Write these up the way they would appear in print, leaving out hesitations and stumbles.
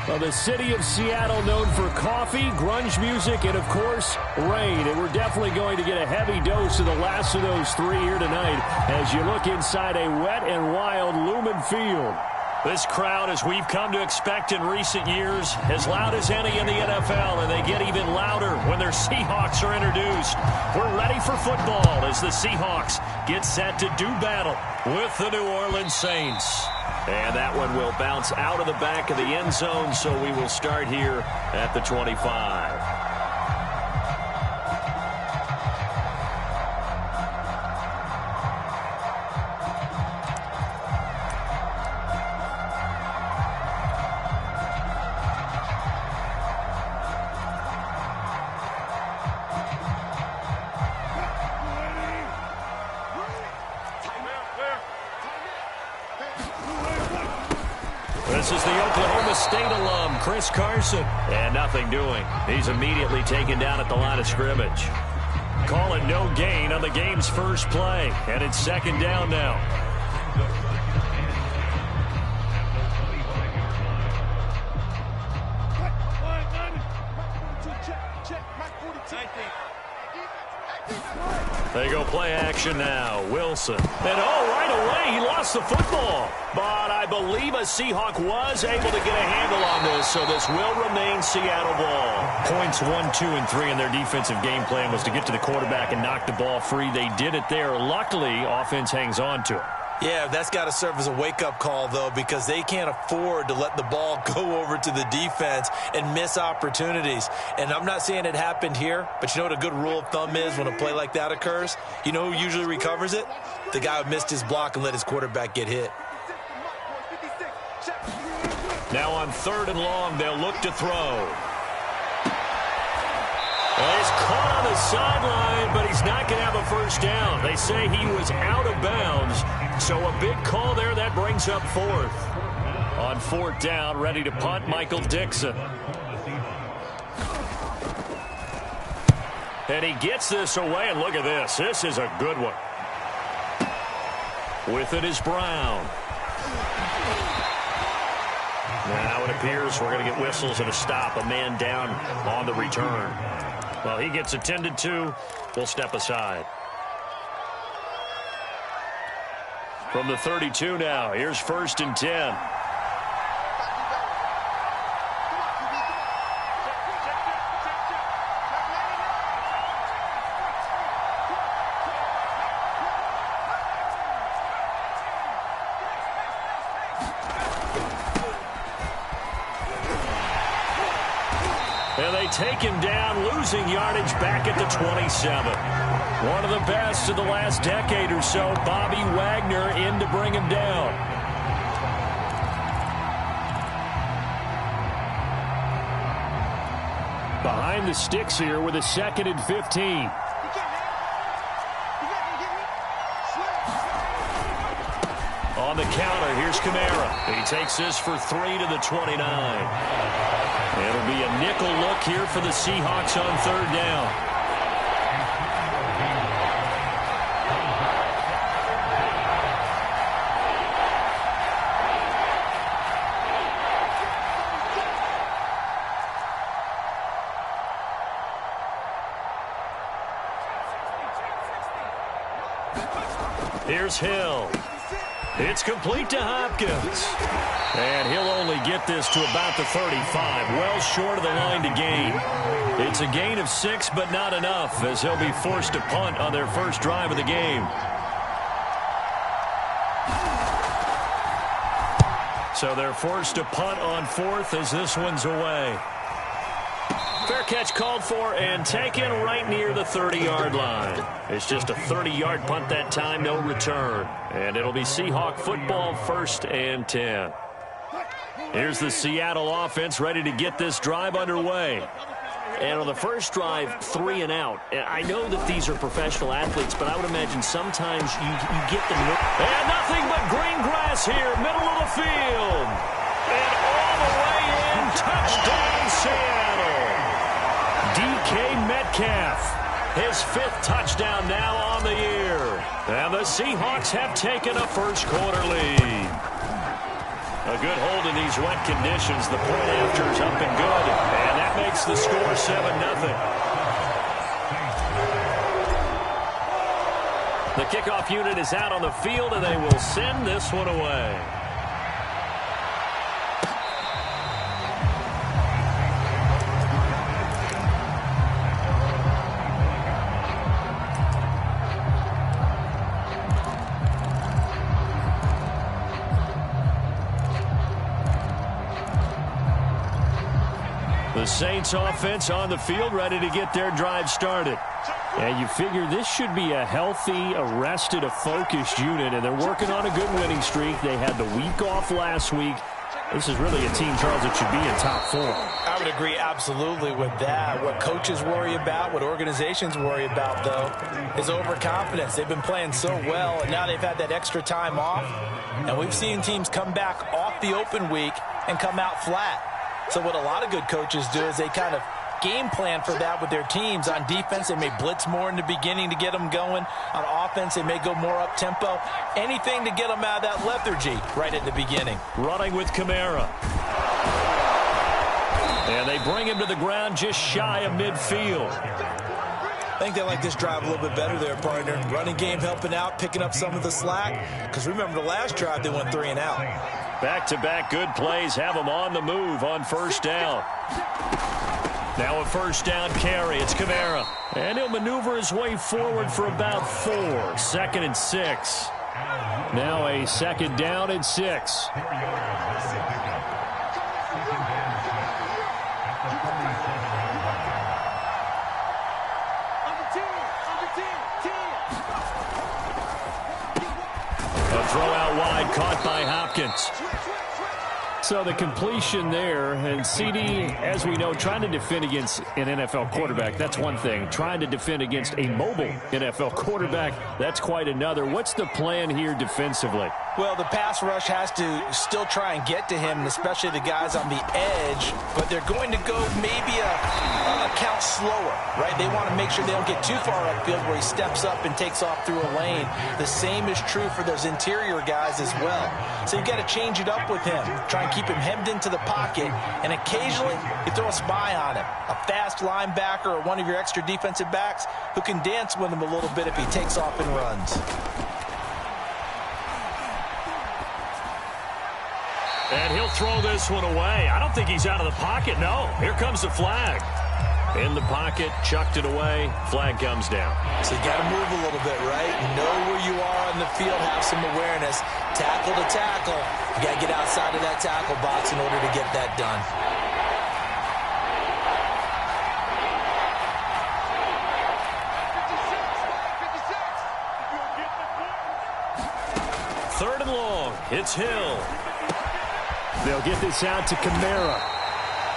Well, the city of Seattle known for coffee, grunge music, and, of course, rain. And we're definitely going to get a heavy dose of the last of those three here tonight as you look inside a wet and wild Lumen Field. This crowd, as we've come to expect in recent years, as loud as any in the NFL, and they get even louder when their Seahawks are introduced. We're ready for football as the Seahawks get set to do battle with the New Orleans Saints. And that one will bounce out of the back of the end zone, so we will start here at the 25. This is the Oklahoma State alum, Chris Carson. And nothing doing. He's immediately taken down at the line of scrimmage. Call it no gain on the game's first play. And it's second down now. They go play action now. Wilson. And right away, he lost the football. But I believe a Seahawk was able to get a handle on this, so this will remain Seattle ball. Points 1, 2, and 3 in their defensive game plan was to get to the quarterback and knock the ball free. They did it there. Luckily, offense hangs on to it. Yeah, that's got to serve as a wake-up call, though, because they can't afford to let the ball go over to the defense and miss opportunities. And I'm not saying it happened here, but you know what a good rule of thumb is when a play like that occurs? You know who usually recovers it? The guy who missed his block and let his quarterback get hit. Now on 3rd and long, they'll look to throw. Well, he's caught on the sideline, but he's not going to have a first down. They say he was out of bounds, so a big call there. That brings up 4th. On 4th down, ready to punt, Michael Dixon. And he gets this away, and look at this. This is a good one. With it is Brown. Now it appears we're going to get whistles and a stop. A man down on the return. Well, he gets attended to. We'll step aside. From the 32 now, here's 1st and 10. And they take him down, losing yardage back at the 27. One of the best of the last decade or so, Bobby Wagner in to bring him down. Behind the sticks here with a 2nd and 15. On the counter, here's Kamara. He takes this for 3 to the 29. It'll be a nickel look here for the Seahawks on 3rd down. Here's Hill. It's complete to Hopkins. And he'll only get this to about the 35, well short of the line to gain. It's a gain of 6, but not enough, as he'll be forced to punt on their first drive of the game. So they're forced to punt on 4th as this one's away. Fair catch called for and taken right near the 30-yard line. It's just a 30-yard punt that time, no return. And it'll be Seahawk football, 1st and 10. Here's the Seattle offense ready to get this drive underway. And on the first drive, 3 and out. I know that these are professional athletes, but I would imagine sometimes you get them. And nothing but green grass here, middle of the field. And all the way in, touchdown Seattle. DK Metcalf, his 5th touchdown now on the year. And the Seahawks have taken a first quarter lead. A good hold in these wet conditions. The point after is up and good. And that makes the score 7-0. The kickoff unit is out on the field, and they will send this one away. The Saints offense on the field, ready to get their drive started. And you figure this should be a healthy, arrested, a focused unit, and they're working on a good winning streak. They had the week off last week. This is really a team, Charles, that should be in top 4. I would agree absolutely with that. What coaches worry about, what organizations worry about, though, is overconfidence. They've been playing so well, and now they've had that extra time off. And we've seen teams come back off the open week and come out flat. So what a lot of good coaches do is they kind of game plan for that with their teams. On defense, they may blitz more in the beginning to get them going. On offense, they may go more up-tempo. Anything to get them out of that lethargy right at the beginning. Running with Kamara. And they bring him to the ground just shy of midfield. I think they like this drive a little bit better there, partner. Running game helping out, picking up some of the slack. Because remember, the last drive, they went 3 and out. Back-to-back good plays have them on the move on first down. Now a first down carry. It's Kamara. And he'll maneuver his way forward for about 4. 2nd and 6. Now a 2nd down and 6. A throw out wide, caught by Hopkins. So the completion there, and CD, as we know, trying to defend against an NFL quarterback, that's one thing. Trying to defend against a mobile NFL quarterback, that's quite another. What's the plan here defensively? Well, the pass rush has to still try and get to him, especially the guys on the edge, but they're going to go maybe a count slower, right? They want to make sure they don't get too far upfield where he steps up and takes off through a lane. The same is true for those interior guys as well. So you've got to change it up with him. Try and keep him hemmed into the pocket, and occasionally you throw a spy on him. A fast linebacker or one of your extra defensive backs who can dance with him a little bit if he takes off and runs. And he'll throw this one away. I don't think he's out of the pocket, no. Here comes the flag. In the pocket, chucked it away, flag comes down. So you got to move a little bit, right? Know where you are on the field, have some awareness. Tackle to tackle. You got to get outside of that tackle box in order to get that done. Third and long. It's Hill. They'll get this out to Kamara.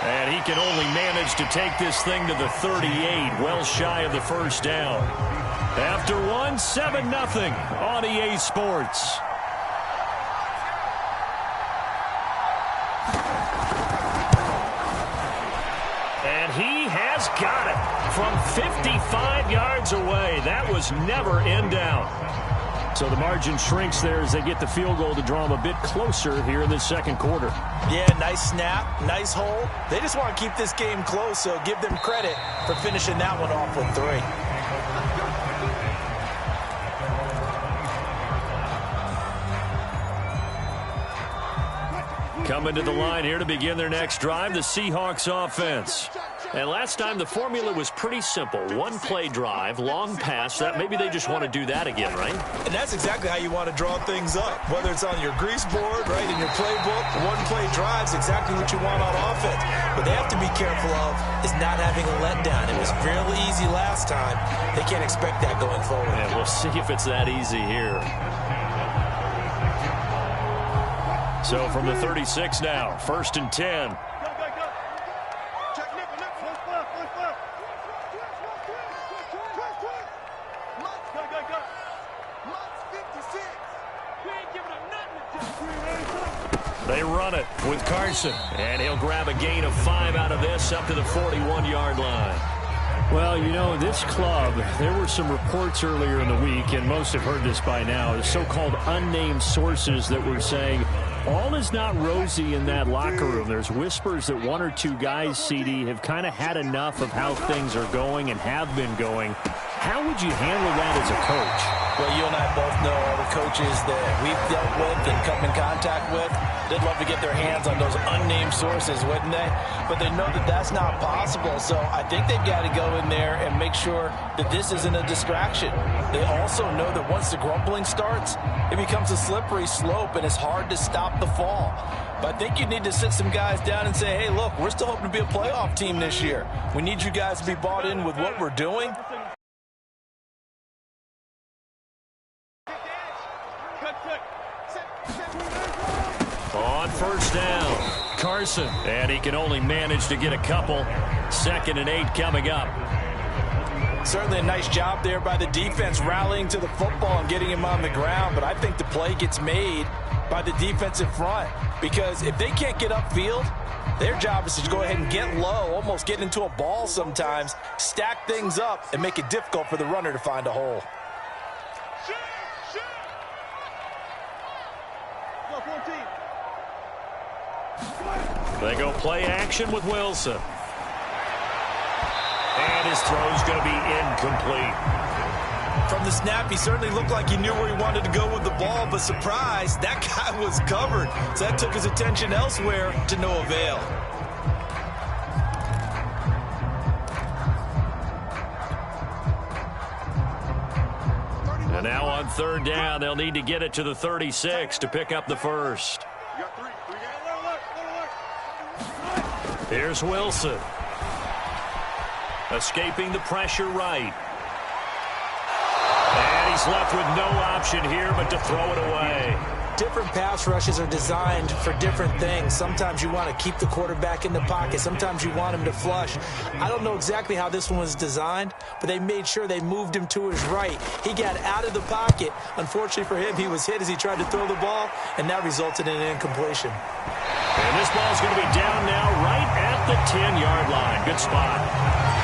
And he can only manage to take this thing to the 38, well shy of the first down. After 7-0 on EA Sports. And he has got it from 55 yards away. That was never in doubt. So the margin shrinks there as they get the field goal to draw them a bit closer here in the second quarter. Yeah, nice snap, nice hole. They just want to keep this game close, so give them credit for finishing that one off with 3. Coming to the line here to begin their next drive, the Seahawks offense. And last time the formula was pretty simple. One play drive, long pass. That maybe they just want to do that again, right? And that's exactly how you want to draw things up. Whether it's on your grease board, right, in your playbook, one play drive's exactly what you want on offense. What they have to be careful of is not having a letdown. It was fairly easy last time. They can't expect that going forward. And we'll see if it's that easy here. So from the 36 now, 1st and 10. They run it with Carson, and he'll grab a gain of 5 out of this up to the 41-yard line. Well, you know, this club, there were some reports earlier in the week, and most have heard this by now, the so-called unnamed sources that were saying All is not rosy in that locker room. There's whispers that one or two guys, CD, have kind of had enough of how things are going and have been going. How would you handle that as a coach? Well, you and I both know all the coaches that we've dealt with and come in contact with. They'd love to get their hands on those unnamed sources, wouldn't they? But they know that that's not possible. So I think they've got to go in there and make sure that this isn't a distraction. They also know that once the grumbling starts, it becomes a slippery slope and it's hard to stop the fall. But I think you need to sit some guys down and say, hey, look, we're still hoping to be a playoff team this year. We need you guys to be bought in with what we're doing. On first down, Carson. And he can only manage to get a couple. 2nd and 8 coming up. Certainly a nice job there by the defense rallying to the football and getting him on the ground. But I think the play gets made by the defensive front. Because if they can't get upfield, their job is to go ahead and get low, almost get into a ball sometimes, stack things up, and make it difficult for the runner to find a hole. They go play action with Wilson. And his throw's going to be incomplete. From the snap, he certainly looked like he knew where he wanted to go with the ball, but surprise, that guy was covered. So that took his attention elsewhere to no avail. And now on 3rd down, they'll need to get it to the 36 to pick up the first. Here's Wilson. Escaping the pressure right. And he's left with no option here but to throw it away. Different pass rushes are designed for different things. Sometimes you want to keep the quarterback in the pocket. Sometimes you want him to flush. I don't know exactly how this one was designed, but they made sure they moved him to his right. He got out of the pocket. Unfortunately for him, he was hit as he tried to throw the ball, and that resulted in an incompletion. And this ball's going to be down now right at the 10-yard line. Good spot.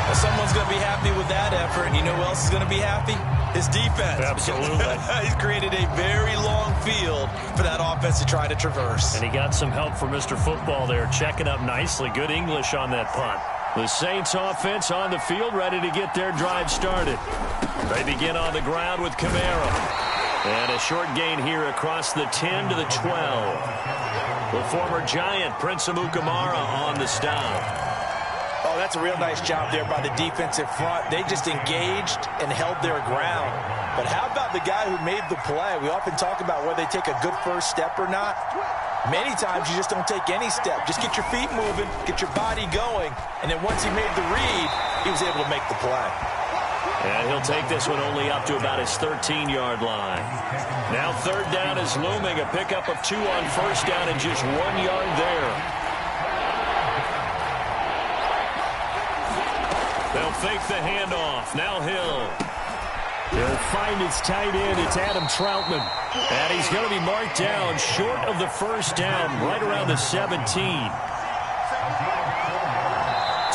Well, someone's going to be happy with that effort. And you know who else is going to be happy? His defense. Absolutely. He's created a very long field for that offense to try to traverse. And he got some help from Mr. Football there, checking up nicely. Good English on that punt. The Saints offense on the field, ready to get their drive started. They begin on the ground with Kamara. And a short gain here across the 10 to the 12. The former Giant, Prince Amukamara, on the stop. Oh, that's a real nice job there by the defensive front. They just engaged and held their ground. But how about the guy who made the play? We often talk about whether they take a good first step or not. Many times you just don't take any step. Just get your feet moving, get your body going, and then once he made the read, he was able to make the play. And he'll take this one only up to about his 13-yard line. Now 3rd down is looming. A pickup of 2 on first down and just 1 yard there. They'll fake the handoff. Now Hill. He'll find his tight end. It's Adam Troutman. And he's going to be marked down short of the first down, right around the 17.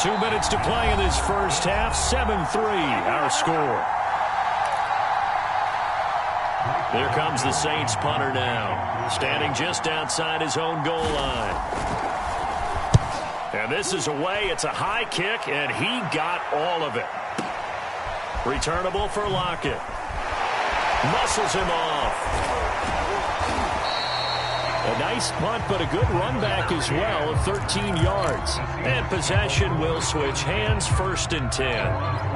2 minutes to play in this first half. 7-3, our score. There comes the Saints punter now, standing just outside his own goal line. And this is away. It's a high kick, and he got all of it. Returnable for Lockett. Muscles him off. A nice punt, but a good run back as well of 13 yards. And possession will switch hands, 1st and 10.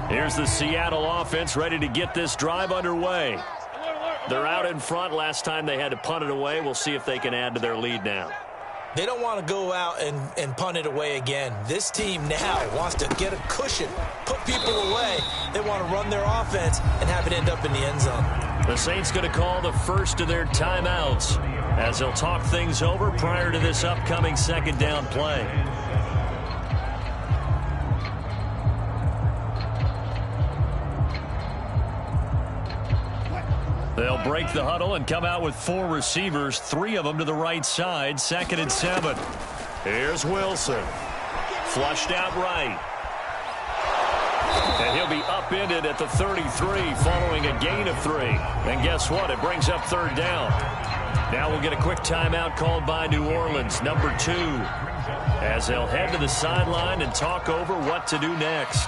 Here's the Seattle offense ready to get this drive underway. They're out in front. Last time they had to punt it away. We'll see if they can add to their lead now. They don't want to go out and punt it away again. This team now wants to get a cushion, put people away. They want to run their offense and have it end up in the end zone. The Saints going to call the first of their timeouts as they'll talk things over prior to this upcoming 2nd down play. They'll break the huddle and come out with 4 receivers, 3 of them to the right side, 2nd and 7. Here's Wilson. Flushed out right. And he'll be upended at the 33 following a gain of 3. And guess what? It brings up third down. Now we'll get a quick timeout called by New Orleans, number 2, as they'll head to the sideline and talk over what to do next.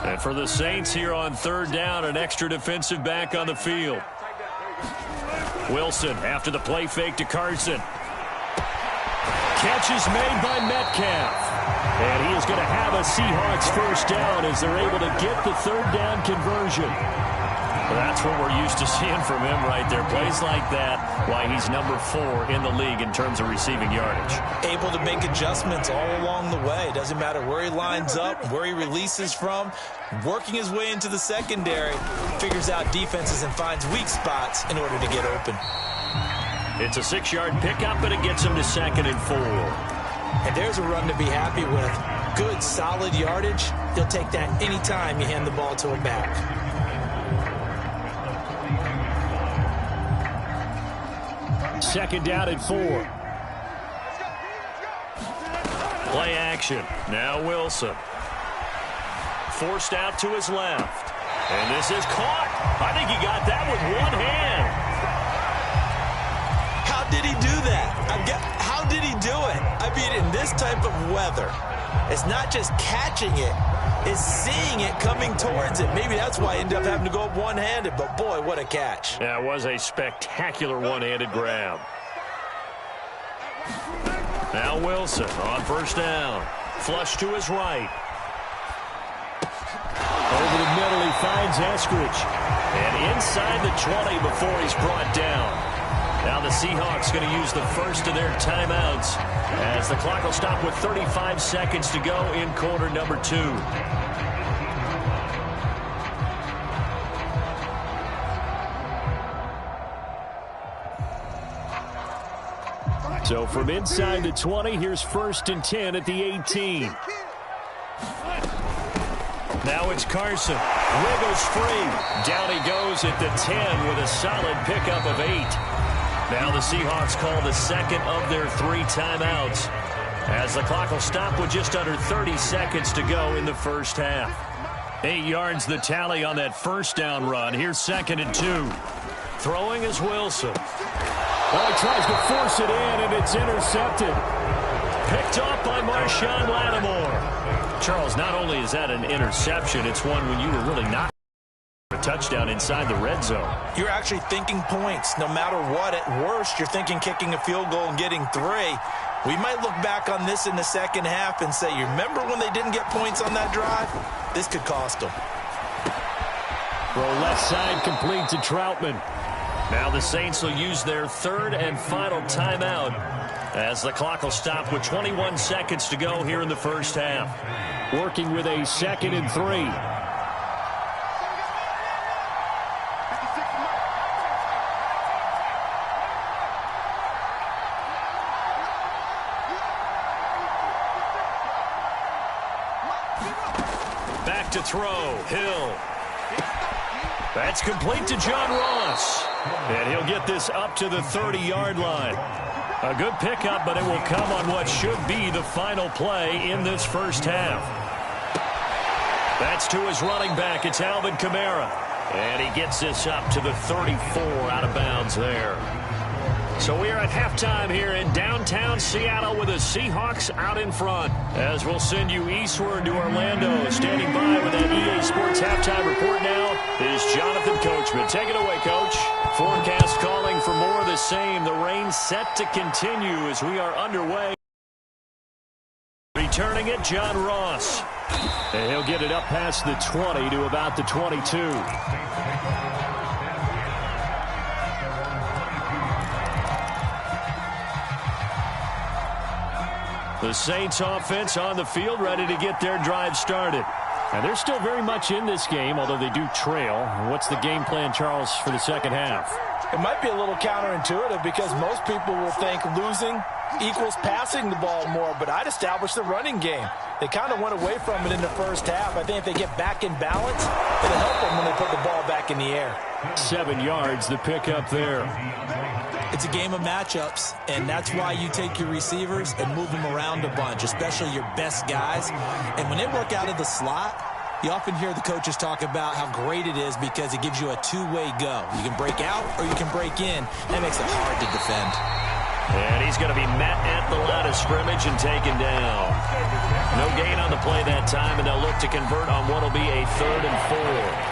And for the Saints here on third down, an extra defensive back on the field. Wilson after the play fake to Carson. Catch is made by Metcalf. And he is going to have a Seahawks first down as they're able to get the third down conversion. That's what we're used to seeing from him right there. Plays like that, why he's number 4 in the league in terms of receiving yardage. Able to make adjustments all along the way. Doesn't matter where he lines up, where he releases from. Working his way into the secondary, figures out defenses and finds weak spots in order to get open. It's a 6-yard pickup, but it gets him to 2nd and 4. And there's a run to be happy with. Good, solid yardage. He'll take that anytime you hand the ball to him back. Second down and 4. Play action. Now Wilson. Forced out to his left. And this is caught. I think he got that with one hand. How did he do that? How did he do it? I mean, in this type of weather, it's not just catching it. It's seeing it coming towards it. Maybe that's why he ended up having to go up one-handed. But, boy, what a catch. That was a spectacular one-handed grab. Now Wilson on first down. Flush to his right. Over the middle, he finds Eskridge. And inside the 20 before he's brought down. Now the Seahawks going to use the first of their timeouts as the clock will stop with 35 seconds to go in quarter number 2. So from inside the 20, here's 1st and 10 at the 18. Now it's Carson. Wiggles free. Down he goes at the 10 with a solid pickup of 8. Now the Seahawks call the second of their 3 timeouts as the clock will stop with just under 30 seconds to go in the first half. 8 yards the tally on that first down run. Here's 2nd and 2. Throwing is Wilson. Well, he tries to force it in, and it's intercepted. Picked off by Shawn Lattimore. Charles, not only is that an interception, it's one when you were really not a touchdown inside the red zone. You're actually thinking points. No matter what, at worst, you're thinking kicking a field goal and getting 3. We might look back on this in the second half and say, you remember when they didn't get points on that drive? This could cost them. Throw left side complete to Troutman. Now the Saints will use their 3rd and final timeout as the clock will stop with 21 seconds to go here in the first half. Working with a 2nd and 3. Back to throw. Hill. That's complete to John Ross. And he'll get this up to the 30-yard line. A good pickup, but it will come on what should be the final play in this first half. That's to his running back. It's Alvin Kamara. And he gets this up to the 34 out of bounds there. So we are at halftime here in downtown Seattle with the Seahawks out in front. As we'll send you eastward to Orlando. Standing by with that EA Sports halftime report now is Jonathan Coachman. Take it away, Coach. Forecast calling for more of the same. The rain set to continue as we are underway. Returning it, John Ross. And he'll get it up past the 20 to about the 22. The Saints offense on the field, ready to get their drive started. And they're still very much in this game, although they do trail. What's the game plan, Charles, for the second half? It might be a little counterintuitive because most people will think losing equals passing the ball more, but I'd establish the running game. They kind of went away from it in the first half. I think if they get back in balance, it'll help them when they put the ball back in the air. 7 yards, the pickup there. It's a game of matchups, and that's why you take your receivers and move them around a bunch, especially your best guys. And when they work out of the slot, you often hear the coaches talk about how great it is because it gives you a two-way go. You can break out or you can break in. That makes it hard to defend. And he's going to be met at the line of scrimmage and taken down. No gain on the play that time, and they'll look to convert on what will be a 3rd and 4.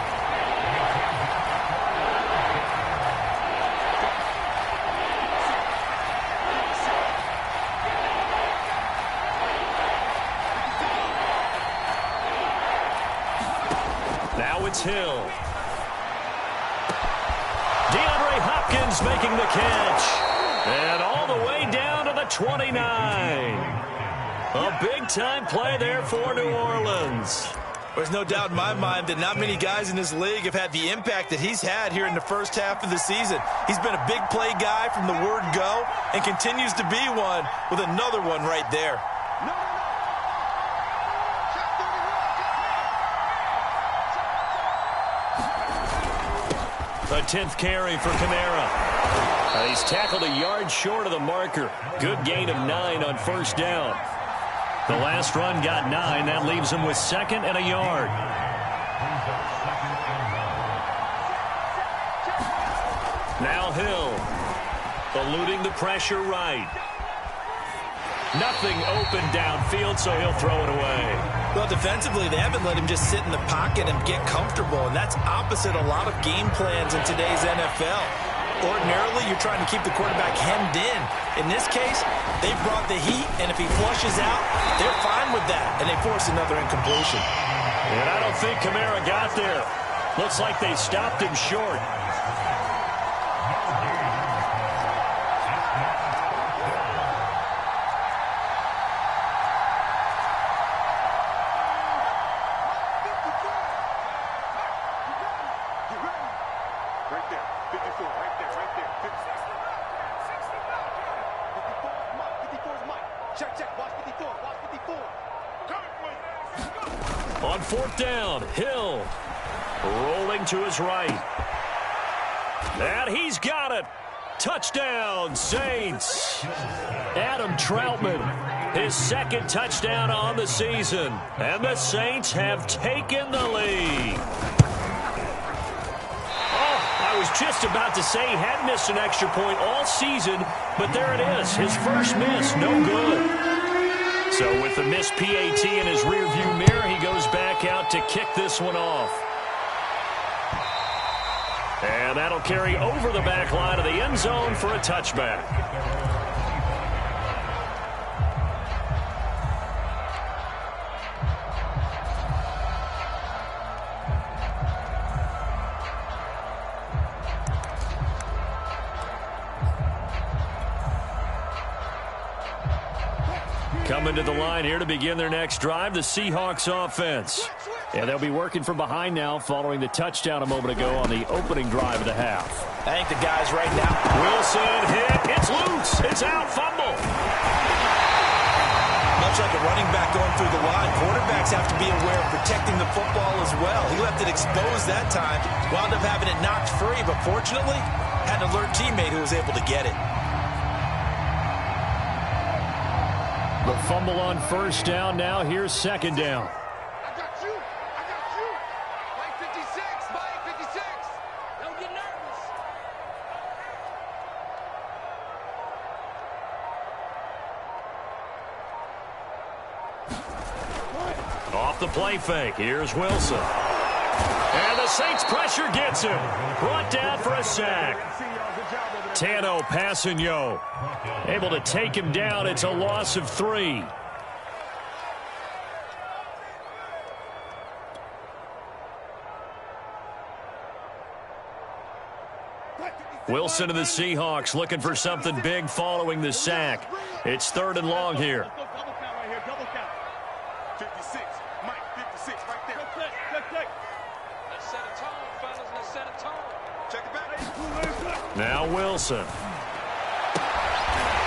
Hill. DeAndre Hopkins making the catch. And all the way down to the 29. A big-time play there for New Orleans. There's no doubt in my mind that not many guys in this league have had the impact that he's had here in the first half of the season. He's been a big play guy from the word go and continues to be one with another one right there. A 10th carry for Kamara. He's tackled a yard short of the marker. Good gain of 9 on first down. The last run got 9. That leaves him with 2nd and a yard. Now Hill. Eluding the pressure right. Nothing open downfield, so he'll throw it away. Well, defensively, they haven't let him just sit in the pocket and get comfortable, and that's opposite a lot of game plans in today's NFL. Ordinarily, you're trying to keep the quarterback hemmed in. In this case, they brought the heat, and if he flushes out, they're fine with that, and they force another incompletion. And I don't think Kamara got there. Looks like they stopped him short. On 4th down, Hill rolling to his right. And he's got it. Touchdown, Saints. Adam Troutman, his 2nd touchdown on the season. And the Saints have taken the lead. Oh, I was just about to say he hadn't missed an extra point all season, but there it is. His first miss, no good. So with the missed PAT in his rearview mirror, he goes back out to kick this one off. And that'll carry over the back line of the end zone for a touchback. Coming to the line here to begin their next drive, the Seahawks offense. And they'll be working from behind now following the touchdown a moment ago on the opening drive of the half. I think the guys right now. Wilson hit. It's loose. It's out. Fumble. Much like a running back going through the line, quarterbacks have to be aware of protecting the football as well. He left it exposed that time. Wound up having it knocked free, but fortunately, had an alert teammate who was able to get it. The fumble on first down. Now here's 2nd down. I got you. Mike 56. Mike 56. Don't get nervous. Off the play fake. Here's Wilson. And the Saints pressure gets him. Brought down for a sack. Tano Passanio able to take him down. It's a loss of 3. Wilson of the Seahawks looking for something big following the sack. It's 3rd and long here. Now Wilson.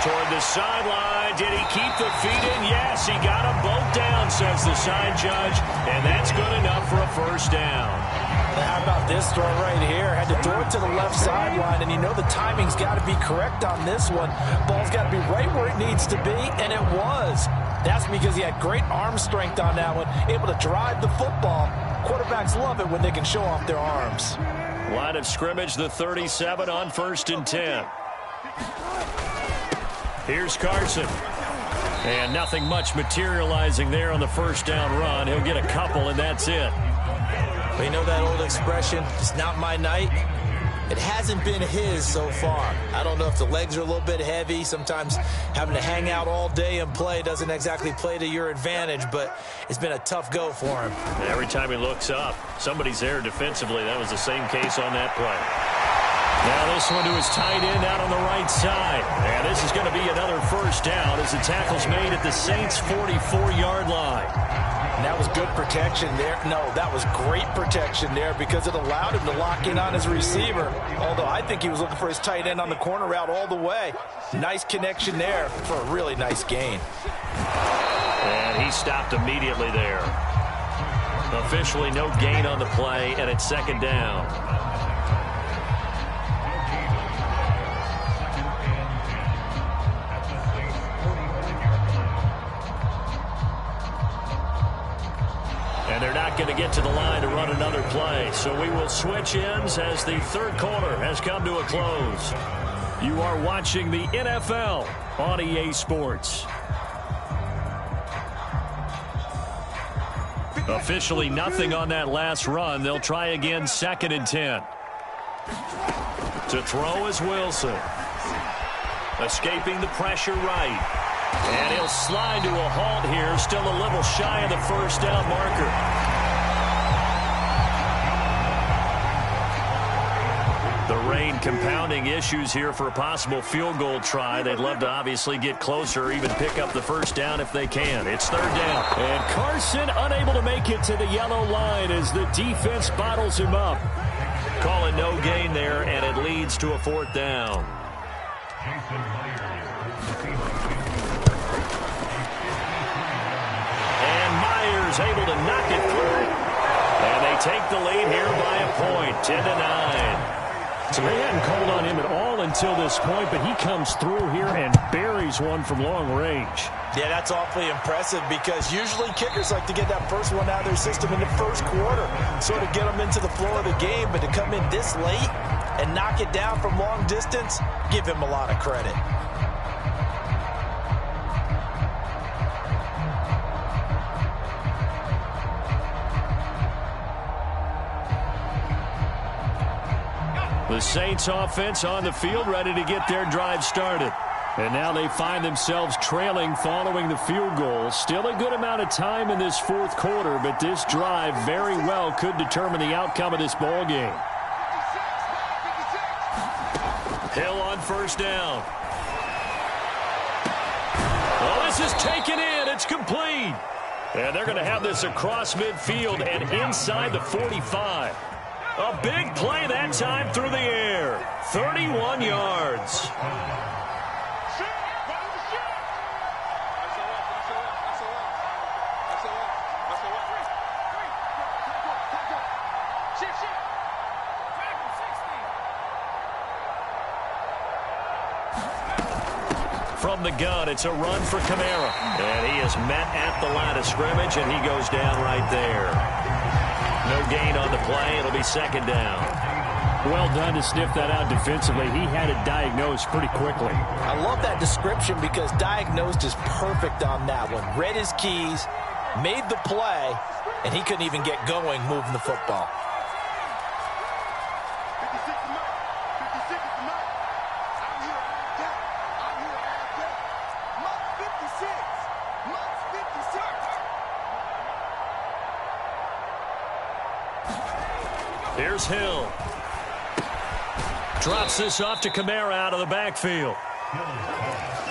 Toward the sideline. Did he keep the feet in? Yes, he got them both down, says the side judge. And that's good enough for a first down. How about this throw right here. Had to throw it to the left sideline, and you know the timing's got to be correct on this one. Ball's got to be right where it needs to be, and it was. That's because he had great arm strength on that one, able to drive the football. Quarterbacks love it when they can show off their arms. Line of scrimmage, the 37 on 1st and 10. Here's Carson. And nothing much materializing there on the first down run. He'll get a couple, and that's it. But you know that old expression, it's not my night? It hasn't been his so far. I don't know if the legs are a little bit heavy. Sometimes having to hang out all day and play doesn't exactly play to your advantage, but it's been a tough go for him. Every time he looks up, somebody's there defensively. That was the same case on that play. Now this one to his tight end out on the right side. And this is going to be another first down as the tackle's made at the Saints' 44-yard line. And that was good protection there. No, that was great protection there because it allowed him to lock in on his receiver. Although I think he was looking for his tight end on the corner route all the way. Nice connection there for a really nice gain. And he stopped immediately there. Officially no gain on the play, and it's second down. And they're not going to get to the line to run another play. So we will switch ends as the third quarter has come to a close. You are watching the NFL on EA Sports. Officially nothing on that last run. They'll try again 2nd and 10. To throw is Wilson. Escaping the pressure right. And he'll slide to a halt here, still a little shy of the first down marker. The rain compounding issues here for a possible field goal try. They'd love to obviously get closer, even pick up the first down if they can. It's 3rd down. And Carson unable to make it to the yellow line as the defense bottles him up. Call it no gain there, and it leads to a 4th down. Able to knock it through. And they take the lead here by a point, 10-9. So they hadn't called on him at all until this point, but he comes through here and buries one from long range. Yeah, that's awfully impressive because usually kickers like to get that first one out of their system in the first quarter, sort of get them into the flow of the game, but to come in this late and knock it down from long distance, give him a lot of credit. The Saints offense on the field ready to get their drive started. And now they find themselves trailing following the field goal. Still a good amount of time in this 4th quarter, but this drive very well could determine the outcome of this ball game. Hill on first down. Oh, this is taken in. It's complete. And they're going to have this across midfield and inside the 45. A big play that time through the air. 31 yards. From the gun, it's a run for Kamara. And he is met at the line of scrimmage, and he goes down right there. No gain on the play. It'll be 2nd down. Well done to sniff that out defensively. He had it diagnosed pretty quickly. I love that description because diagnosed is perfect on that one. Read his keys, made the play, and he couldn't even get going moving the football. Here's Hill. Drops this off to Kamara out of the backfield.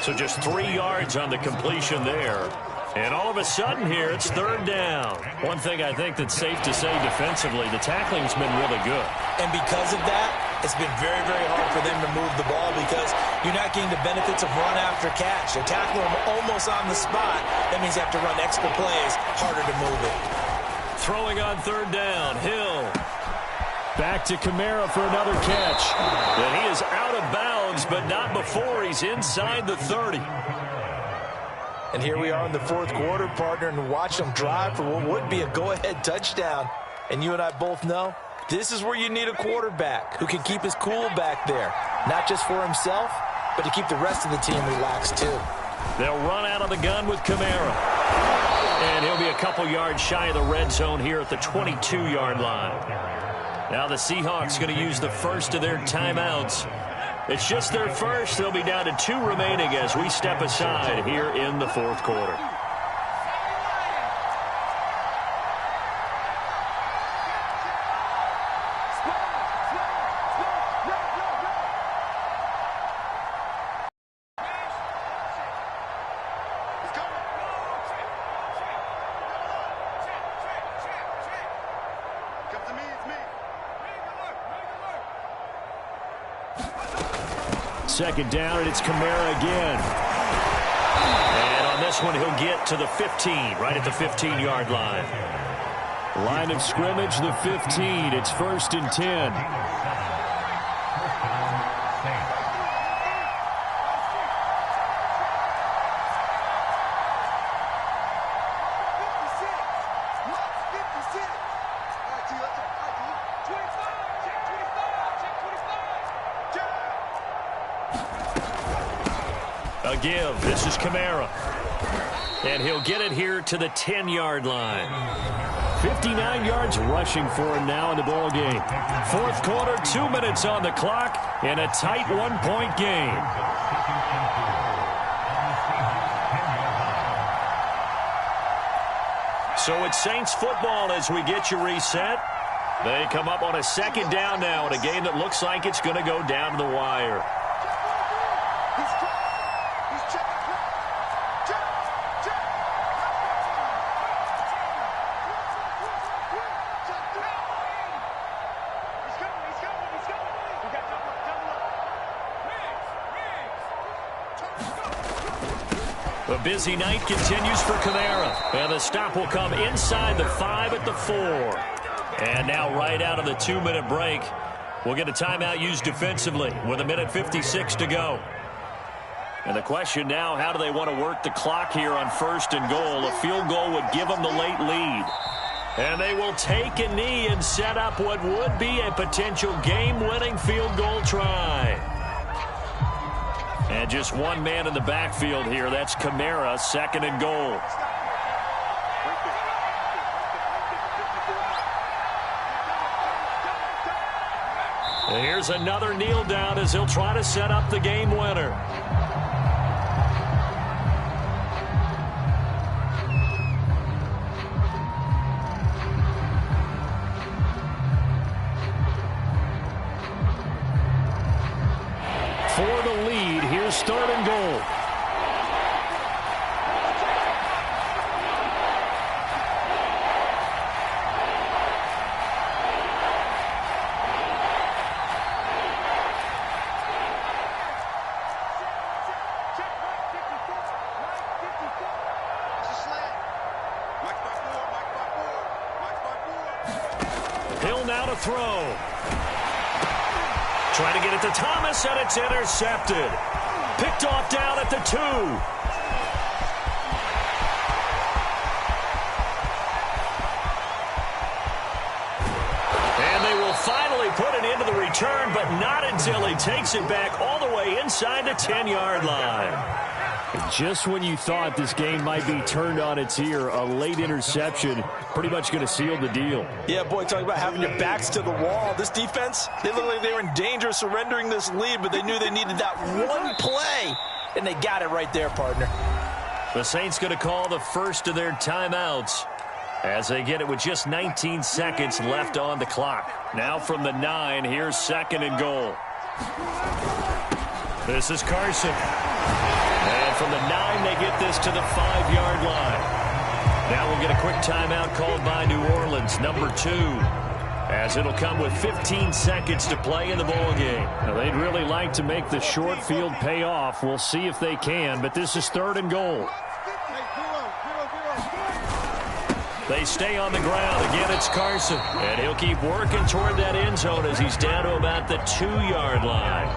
So just 3 yards on the completion there. And all of a sudden here, it's 3rd down. One thing I think that's safe to say defensively, the tackling's been really good. And because of that, it's been very, very hard for them to move the ball because you're not getting the benefits of run after catch. They're tackling them almost on the spot. That means you have to run extra plays, harder to move it. Throwing on 3rd down, Hill. Back to Kamara for another catch. And he is out of bounds, but not before he's inside the 30. And here we are in the fourth quarter, partner, and watch them drive for what would be a go-ahead touchdown. And you and I both know this is where you need a quarterback who can keep his cool back there, not just for himself, but to keep the rest of the team relaxed too. They'll run out of the gun with Kamara. And he'll be a couple yards shy of the red zone here at the 22-yard line. Now the Seahawks going to use the first of their timeouts. It's just their first. They'll be down to 2 remaining as we step aside here in the fourth quarter. Second down, and it's Kamara again. And on this one, he'll get to the 15, right at the 15-yard line. Line of scrimmage, the 15. It's 1st and 10. Give. This is Kamara. And he'll get it here to the 10-yard line. 59 yards rushing for him now in the ball game. Fourth quarter, 2 minutes on the clock, and a tight 1-point game. So it's Saints football as we get you reset. They come up on a second down now in a game that looks like it's going to go down to the wire. A busy night continues for Kamara. And the stop will come inside the 5 at the 4. And now right out of the 2-minute break, we'll get a timeout used defensively with 1:56 to go. And the question now, how do they want to work the clock here on 1st and goal? A field goal would give them the late lead. And they will take a knee and set up what would be a potential game-winning field goal try. And just one man in the backfield here. That's Kamara, 2nd and goal. And here's another kneel down as he'll try to set up the game winner. For the lead, here's 3rd and goal. Hill now to throw. Trying to get it to Thomas, and it's intercepted. Picked off down at the 2. And they will finally put it into the return, but not until he takes it back all the way inside the 10-yard line. Just when you thought this game might be turned on its ear, a late interception pretty much going to seal the deal. Yeah, boy, talking about having your backs to the wall. This defense, they look like they were in danger of surrendering this lead, but they knew they needed that one play, and they got it right there, partner. The Saints going to call the first of their timeouts as they get it with just 19 seconds left on the clock. Now from the 9, here's 2nd and goal. This is Carson. And from the 9, they get this to the 5-yard line. Now we'll get a quick timeout called by New Orleans, number 2, as it'll come with 15 seconds to play in the ballgame. Now, they'd really like to make the short field pay off. We'll see if they can, but this is 3rd and goal. They stay on the ground. Again, it's Carson. And he'll keep working toward that end zone as he's down to about the 2-yard line.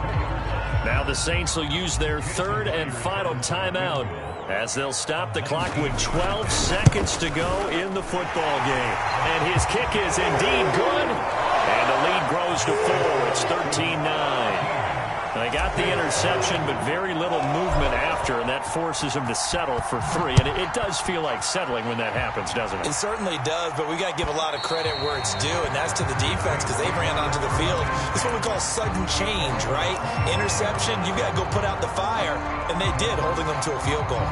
Now the Saints will use their third and final timeout as they'll stop the clock with 12 seconds to go in the football game. And his kick is indeed good. And the lead grows to 4. It's 13-9. They got the interception, but very little movement after, and that forces him to settle for 3. And it does feel like settling when that happens, doesn't it? It certainly does, but we got to give a lot of credit where it's due, and that's to the defense because they ran onto the field. It's what we call sudden change, right? Interception, you got to go put out the fire, and they did, holding them to a field goal.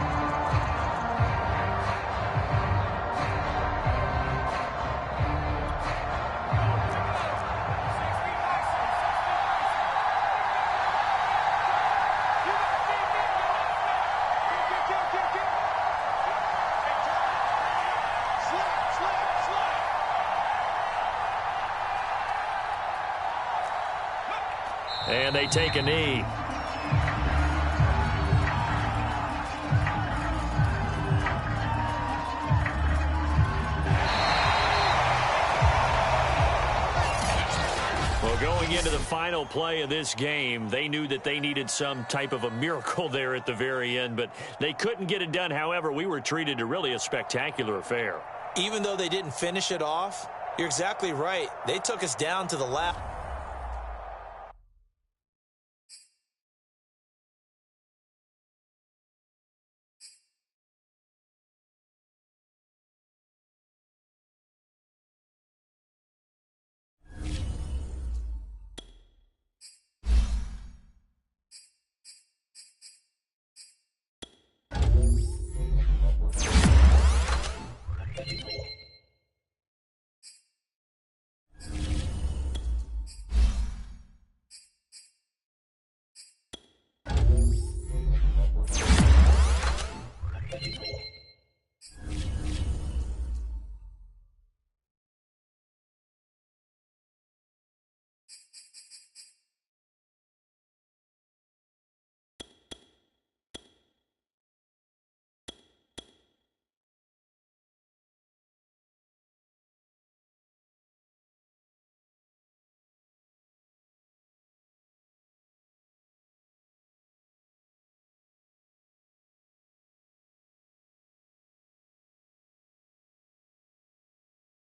And they take a knee. Well, going into the final play of this game, they knew that they needed some type of a miracle there at the very end, but they couldn't get it done. However, we were treated to really a spectacular affair. Even though they didn't finish it off, you're exactly right. They took us down to the last.